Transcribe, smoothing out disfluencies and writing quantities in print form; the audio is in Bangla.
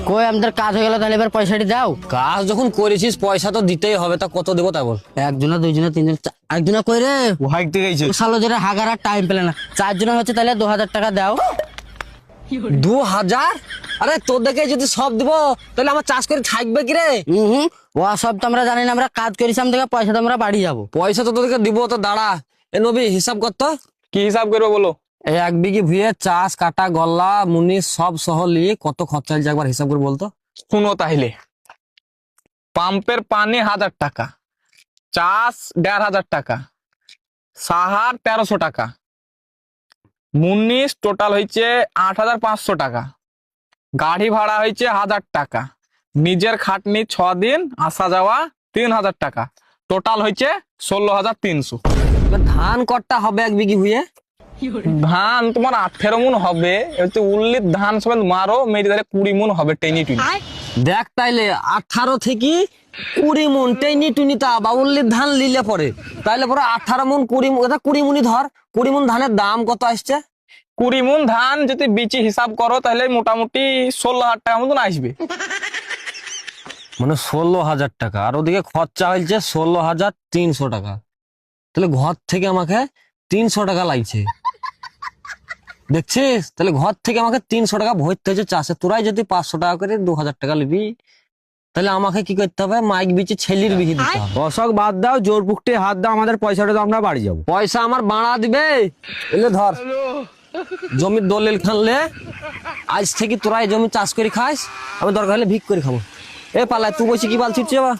কই আমাদের কাজ হয়ে গেল, তাহলে এবার পয়সাটি দাও। কাজ যখন করেছিস পয়সা তো দিতেই হবে, তা কত দেবো তা বল। একজনা দুইজনা তিনজন একজনা কই রে হাইক দিয়ে গেছে। সালো যেটা হাগার টাইম পেলে না, চারজনা হচ্ছে তাহলে 2000 টাকা দাও। 2000? আরে তোর দেখে যদি সব দিব তাহলে আমার চাষ করে থাকবে কি রে? হুম, ও সব তো আমরা জানি না, আমরা কাজ করেছিলাম দেখে পয়সা তো আমরা বাড়ি যাবো। পয়সা তো তোদেরকে দিব, তো দাঁড়া। এ নবী হিসাব করতো। কি হিসাব করবো বলো? এই 1 বিঘি ভুঁইয়ে চাষ কাটা গল্লা মুনি সব সহ নিয়ে কত খরচা হয়েছে একবার হিসাব করে বলতো। শুনো তাহলে, পাম্পের পানি 1000 টাকা, চাষ 1500 টাকা, সাহার 1300 টাকা, মুনিশ টোটাল হয়েছে 8500 টাকা, গাড়ি ভাড়া হয়েছে 1000 টাকা, নিজের খাটনি 6 দিন আসা যাওয়া 3000 টাকা, টোটাল হয়েছে 16300। এবার ধান কট্টা হবে 1 বিঘি ভুঁইয়ে? ধান তোমার 18 মন হবে। হচ্ছে উল্লির ধান সবাই মারো মেরে ধরে 20 মন হবে টেনি টুনি। দেখ তাইলে 18 থেকে 20 মন টেনি টুনি তা বাউল্লির ধান লিলে পরে, তাইলে পরে 18 মন 20 মন, এটা 20 মনই ধর। 20 মন ধানের দাম কত আসছে? 20 মন ধান যদি বিচি হিসাব করো তাহলে মোটামুটি 16,000 টাকা মতন আসবে। মানে 16,000 টাকা, আর ওদিকে খরচা হয়েছে 16,300 টাকা। তাহলে ঘর থেকে আমাকে 300 টাকা লাগছে, দেখছিস? তাহলে ঘর থেকে আমাকে 300 টাকা ভরতে হচ্ছে চাষে। তোরাই যদি 500 টাকা করে 2000 টাকা নিবি, তাহলে আমাকে কি করতে হবে? মাইক বিচে ছেলির বিহি দিতে হবে। অশোক বাদ দাও, জোর পুকটে হাত দাও, আমাদের পয়সাটা তো আমরা বাড়ি যাবো। পয়সা আমার বাড়া দিবে। এলে ধর জমির দলিল খানলে, আজ থেকে তোরা এই জমি চাষ করে খাস, আমি দরকার হলে ভিক করে খাবো। এ পালায় তুই বলছি কি বাল ছিটছে বা